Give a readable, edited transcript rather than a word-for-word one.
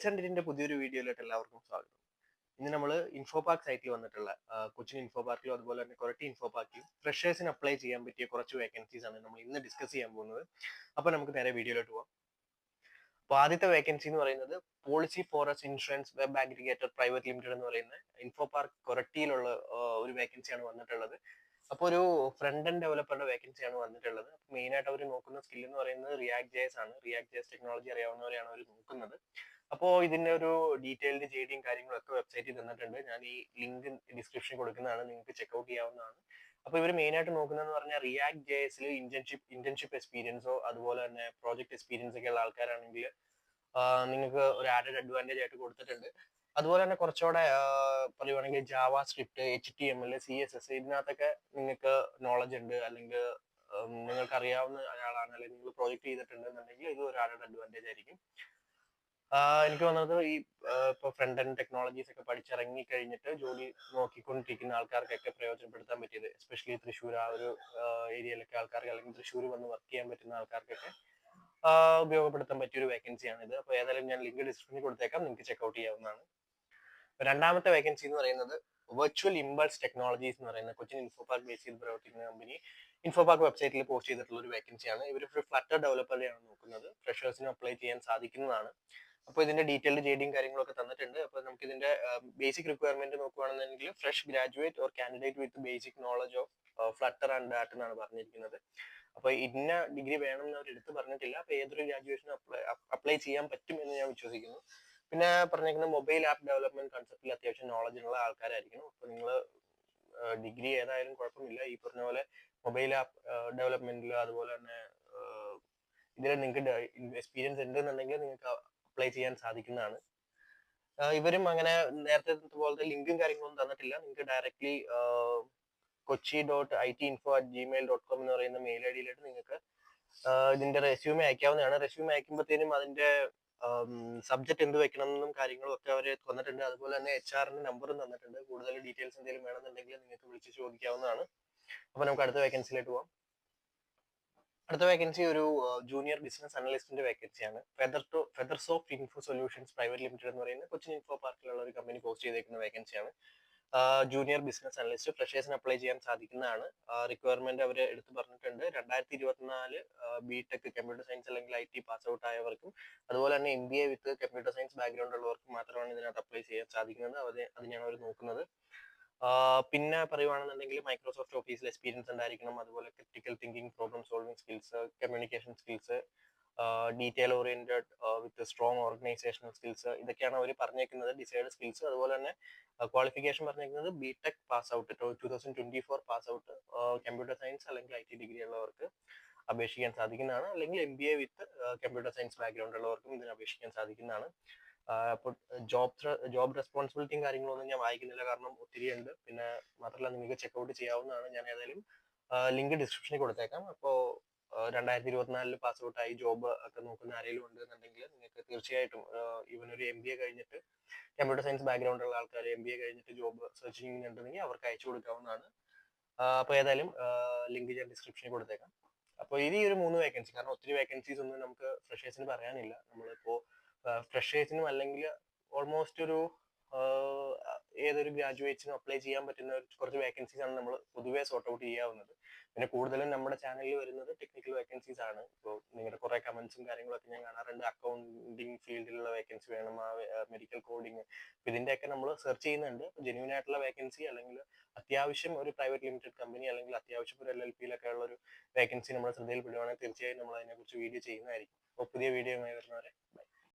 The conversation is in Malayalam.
ചന്ദ്രന്റെ പുതിയൊരു വീഡിയോയിലോട്ട് എല്ലാവർക്കും സ്വാഗതം. ഇന്ന് നമ്മൾ ഇൻഫോ പാർക്ക് സൈറ്റിൽ വന്നിട്ടുള്ള കൊച്ചിൻ ഇൻഫോ പാർക്കിലും അതുപോലെ തന്നെ കൊരട്ടി ഇൻഫോ പാർക്കിലും ഫ്രഷേഴ്സിന് അപ്ലൈ ചെയ്യാൻ പറ്റിയ കുറച്ച് വേക്കൻസീസ് ആണ് നമ്മൾ ഇന്ന് ഡിസ്കസ് ചെയ്യാൻ പോകുന്നത്. അപ്പോൾ നമുക്ക് നേരെ വീഡിയോയിലോട്ട് പോകാം. അപ്പോൾ ആദ്യത്തെ വേക്കൻസി എന്ന് പറയുന്നത് policy forest insurance web aggregator private limited എന്ന് പറയുന്ന ഇൻഫോ പാർക്ക് കൊരട്ടിയിലുള്ള ഒരു വേക്കൻസിയാണ് വന്നിട്ടുള്ളത്. അപ്പോൾ ഒരു ഫ്രണ്ട് എൻഡ് ഡെവലപ്പറുടെ വേക്കൻസിയാണ് വന്നിട്ടുള്ളത്. മെയിൻ ആയിട്ട് അവർ നോക്കുന്ന സ്കിൽ എന്ന് പറയുന്നത് റിയാക്ട് ജെഎസ് ആണ്. റിയാക്ട് ജെഎസ് ടെക്നോളജി അറിയാവുന്നവരെയാണ് അവർ നോക്കുന്നത്. അപ്പോൾ ഇതിന്റെ ഒരു ഡീറ്റെയിൽഡ് ജെഡിയും കാര്യങ്ങളൊക്കെ വെബ്സൈറ്റിൽ തന്നിട്ടുണ്ട്. ഞാൻ ഈ ലിങ്ക് ഡിസ്ക്രിപ്ഷനിൽ കൊടുക്കുന്നതാണ്, നിങ്ങൾക്ക് ചെക്ക്ഔട്ട് ചെയ്യാവുന്നതാണ്. അപ്പോൾ ഇവർ മെയിൻ ആയിട്ട് നോക്കുന്നതെന്ന് പറഞ്ഞാൽ റിയാക്ട് ജെഎസിൽ ഇന്റേൺഷിപ്പ് എക്സ്പീരിയൻസോ അതുപോലെ തന്നെ പ്രോജക്ട് എക്സ്പീരിയൻസ് ഒക്കെ ഉള്ള ആൾക്കാരാണെങ്കിൽ നിങ്ങൾക്ക് ഒരു ആഡഡ് അഡ്വാൻറ്റേജ് ആയിട്ട് കൊടുത്തിട്ടുണ്ട്. അതുപോലെ തന്നെ കുറച്ചുകൂടെ പറയുവാണെങ്കിൽ ജാവ സ്ക്രിപ്റ്റ്, HTML, CSS ഇതിനകത്തൊക്കെ നിങ്ങൾക്ക് നോളജ് ഉണ്ട്, അല്ലെങ്കിൽ നിങ്ങൾക്ക് അറിയാവുന്ന ഒരാളാണ്, അല്ലെങ്കിൽ നിങ്ങൾ പ്രോജക്ട് ചെയ്തിട്ടുണ്ടെന്നുണ്ടെങ്കിൽ ഇത് ഒരു ആഡഡ് അഡ്വാൻറ്റേജ് ആയിരിക്കും. എനിക്ക് തോന്നുന്നത് ഈ ഇപ്പൊ ഫ്രണ്ട് എൻഡ് ടെക്നോളജീസ് ഒക്കെ പഠിച്ചിറങ്ങി കഴിഞ്ഞിട്ട് ജോലി നോക്കിക്കൊണ്ടിരിക്കുന്ന ആൾക്കാർക്കൊക്കെ പ്രയോജനപ്പെടുത്താൻ പറ്റിയത്, എസ്പെഷ്യലി തൃശ്ശൂർ ആ ഒരു ഏരിയയിലൊക്കെ ആൾക്കാർക്ക്, അല്ലെങ്കിൽ തൃശ്ശൂർ വന്ന് വർക്ക് ചെയ്യാൻ പറ്റുന്ന ആൾക്കാർക്കൊക്കെ ഉപയോഗപ്പെടുത്താൻ പറ്റിയ ഒരു വേക്കൻസിയാണ് ഇത്. അപ്പോൾ ഏതായാലും ഞാൻ ലിങ്ക് ഡിസ്ക്രിപ്ഷനിൽ കൊടുത്തേക്കാം, നിങ്ങൾക്ക് ചെക്ക്ഔട്ട് ചെയ്യാവുന്നതാണ്. രണ്ടാമത്തെ വേക്കൻസി എന്ന് പറയുന്നത് വെർച്വൽ ഇമ്പൾസ് ടെക്നോളജീസ് എന്ന് പറയുന്ന കൊച്ചിൻ ഇൻഫോ പാർക്ക് ബേസ് ചെയ്ത് പ്രവർത്തിക്കുന്ന കമ്പനി ഇൻഫോ പാർക്ക് വെബ്സൈറ്റിൽ പോസ്റ്റ് ചെയ്തിട്ടുള്ള ഒരു വേക്കൻസിയാണ്. ഇവർ ഫ്ലട്ടർ ഡെവലപ്പറെയാണ് നോക്കുന്നത്. ഫ്രഷേഴ്സിന് അപ്ലൈ ചെയ്യാൻ സാധിക്കുന്നതാണ്. അപ്പോൾ ഇതിന്റെ ഡീറ്റെയിൽഡ് ജെഡിയും കാര്യങ്ങളൊക്കെ തന്നിട്ടുണ്ട്. അപ്പോൾ നമുക്ക് ഇതിന്റെ ബേസിക് റിക്വയർമെന്റ് നോക്കുകയാണെന്നുണ്ടെങ്കിൽ fresh graduate or candidate with basic knowledge of Flutter and ഡാറ്റ് എന്നാണ് പറഞ്ഞിരിക്കുന്നത്. അപ്പോൾ ഇന്ന ഡിഗ്രി വേണം എന്ന് അവർ എടുത്ത് പറഞ്ഞിട്ടില്ല. അപ്പോൾ ഏതൊരു ഗ്രാജുവേഷനും അപ്ലൈ ചെയ്യാൻ പറ്റും എന്ന് ഞാൻ വിശ്വസിക്കുന്നു. പിന്നെ പറഞ്ഞിരിക്കുന്നത് മൊബൈൽ ആപ്പ് ഡെവലപ്മെന്റ് കൺസെപ്റ്റിൽ അത്യാവശ്യം നോളജ് ഉള്ള ആൾക്കാരായിരിക്കണം. അപ്പോൾ നിങ്ങൾ ഡിഗ്രി ഏതായാലും കുഴപ്പമില്ല, ഈ പറഞ്ഞ പോലെ മൊബൈൽ ആപ്പ് ഡെവലപ്മെന്റിൽ അതുപോലെ തന്നെ ഇതിൽ നിങ്ങൾക്ക് എക്സ്പീരിയൻസ് ഉണ്ടെന്നുണ്ടെങ്കിൽ നിങ്ങൾക്ക് അപ്ലൈ ചെയ്യാൻ സാധിക്കുന്നതാണ്. ഇവരും അങ്ങനെ നേരത്തെ പോലത്തെ ലിങ്കും കാര്യങ്ങളൊന്നും തന്നിട്ടില്ല. നിങ്ങൾക്ക് ഡയറക്ട്ലി kochi.itinfo@gmail.com എന്ന് പറയുന്ന മെയിൽ ഐ ഡിയിലായിട്ട് നിങ്ങൾക്ക് ഇതിന്റെ റെസ്യൂമെ അയക്കാവുന്നതാണ്. റെസ്യൂമെ അയക്കുമ്പോഴത്തേനും അതിന്റെ സബ്ജക്ട് എന്ത് വെക്കണം എന്നും കാര്യങ്ങളും ഒക്കെ അവർ തന്നിട്ടുണ്ട്. അതുപോലെ തന്നെ HR-ന്റെ നമ്പറും തന്നിട്ടുണ്ട്. കൂടുതൽ ഡീറ്റെയിൽസ് എന്തെങ്കിലും വേണമെന്നുണ്ടെങ്കിൽ നിങ്ങൾക്ക് വിളിച്ച് ചോദിക്കാവുന്നതാണ്. അപ്പൊ നമുക്ക് അടുത്ത വേക്കൻസിയിലേക്ക് പോവാം. അടുത്ത വേക്കൻസി ഒരു ജൂനിയർ ബിസിനസ് അനലിസ്റ്റിന്റെ വേക്കൻസിയാണ്. ഫെദർസോഫ്റ്റ് ഇൻഫോ സൊല്യൂഷൻസ് പ്രൈവറ്റ് ലിമിറ്റഡ് എന്ന് പറയുന്ന കൊച്ചിൻ ഇൻഫോ പാർക്കിലുള്ള ഒരു കമ്പനി പോസ്റ്റ് ചെയ്തേക്കുന്ന വേക്കൻസിയാണ്. ജൂനിയർ ബിസിനസ് അനലിസ്റ്റ് ഫ്രഷേഴ്സിന് അപ്ലൈ ചെയ്യാൻ സാധിക്കുന്നതാണ്. റിക്വയർമെന്റ് അവർ എടുത്തു പറഞ്ഞിട്ടുണ്ട്. 2024 BTech കമ്പ്യൂട്ടർ സയൻസ് അല്ലെങ്കിൽ IT പാസ് ഔട്ട് ആയവർക്കും അതുപോലെ തന്നെ MBA with computer science background ഉള്ളവർക്കും മാത്രമാണ് ഇതിനകത്ത് അപ്ലൈ ചെയ്യാൻ സാധിക്കുന്നത്. അതിനെയാണ് അവർ നോക്കുന്നത്. പിന്നെ പറയുവാണെന്നുണ്ടെങ്കിൽ മൈക്രോസോഫ്റ്റ് ഓഫീസിൽ എക്സ്പീരിയൻസ് ഉണ്ടായിരിക്കണം. അതുപോലെ critical thinking, problem solving skills, communication skills, detail oriented വിത്ത് സ്ട്രോങ് ഓർഗനൈസേഷണൽ സ്കിൽസ്, ഇതൊക്കെയാണ് അവർ പറഞ്ഞേക്കുന്നത് ഡിസൈഡ് സ്കിൽസ്. അതുപോലെ തന്നെ ക്വാളിഫിക്കേഷൻ പറഞ്ഞേക്കുന്നത് BTech pass out 2024 pass out computer science അല്ലെങ്കിൽ IT ഡിഗ്രി ഉള്ളവർക്ക് അപേക്ഷിക്കാൻ സാധിക്കുന്നതാണ്. അല്ലെങ്കിൽ MBA with computer science background ഉള്ളവർക്കും ഇതിന് അപേക്ഷിക്കാൻ സാധിക്കുന്നതാണ്. അപ്പോൾ ജോബ് റെസ്പോൺസിബിലിറ്റിയും കാര്യങ്ങളൊന്നും ഞാൻ വായിക്കുന്നില്ല, കാരണം ഒത്തിരി ഉണ്ട്. പിന്നെ മാത്രമല്ല നിങ്ങൾക്ക് ചെക്ക്ഔട്ട് ചെയ്യാവുന്നതാണ്. ഞാൻ ഏതായാലും ലിങ്ക് ഡിസ്ക്രിപ്ഷനിൽ കൊടുത്തേക്കാം. അപ്പോൾ 2024 പാസ് ഔട്ട് ആയി ജോബ് ഒക്കെ നോക്കുന്ന ആരെങ്കിലും ഉണ്ടെന്നുണ്ടെങ്കിൽ നിങ്ങൾക്ക് തീർച്ചയായിട്ടും ഇവനൊരു MBA കഴിഞ്ഞിട്ട് കമ്പ്യൂട്ടർ സയൻസ് ബാക്ക്ഗ്രൗണ്ട് ഉള്ള ആൾക്കാർ MBA കഴിഞ്ഞിട്ട് ജോബ് സെർച്ച് ചെയ്യുന്നുണ്ടെങ്കിൽ അവർക്ക് അയച്ചു കൊടുക്കാവുന്നതാണ്. അപ്പോൾ ഏതായാലും ലിങ്ക് ഞാൻ ഡിസ്ക്രിപ്ഷനിൽ കൊടുത്തേക്കാം. അപ്പോൾ ഇത് ഈ ഒരു 3 വേക്കൻസി, കാരണം ഒത്തിരി വേക്കൻസീസ് ഒന്നും നമുക്ക് ഫ്രഷേഴ്സിന് പറയാനില്ല. നമ്മളിപ്പോൾ ഫ്രഷേഴ്സിനും അല്ലെങ്കിൽ ഓൾമോസ്റ്റ് ഒരു ഏതൊരു ഗ്രാജുവേറ്റ്സിനും അപ്ലൈ ചെയ്യാൻ പറ്റുന്ന കുറച്ച് വേക്കൻസീസ് ആണ് നമ്മൾ പൊതുവേ സോർട്ട് ഔട്ട് ചെയ്യാവുന്നത്. പിന്നെ കൂടുതലും നമ്മുടെ ചാനലിൽ വരുന്നത് ടെക്നിക്കൽ വേക്കൻസീസ് ആണ്. ഇപ്പോൾ നിങ്ങളുടെ കുറെ കമന്റ്സും കാര്യങ്ങളൊക്കെ ഞാൻ കാണാറുണ്ട്. അക്കൗണ്ടിങ് ഫീൽഡിലുള്ള വേക്കൻസി വേണം, മെഡിക്കൽ കോഡിങ്, ഇതിന്റെയൊക്കെ നമ്മൾ സെർച്ച് ചെയ്യുന്നുണ്ട്. ജെന്യൂൻ ആയിട്ടുള്ള വേക്കൻസി അല്ലെങ്കിൽ അത്യാവശ്യം ഒരു പ്രൈവറ്റ് ലിമിറ്റഡ് കമ്പനി അല്ലെങ്കിൽ അത്യാവശ്യം ഒരു LLP-ലൊക്കെ ഉള്ള ഒരു വേക്കൻസി നമ്മുടെ ശ്രദ്ധയിൽപ്പെടുവാണെങ്കിൽ തീർച്ചയായും നമ്മൾ അതിനെക്കുറിച്ച് വീഡിയോ ചെയ്യുന്നതായിരിക്കും. അപ്പോൾ പുതിയ വീഡിയോയുമായി വരുന്നവരെ ബൈ.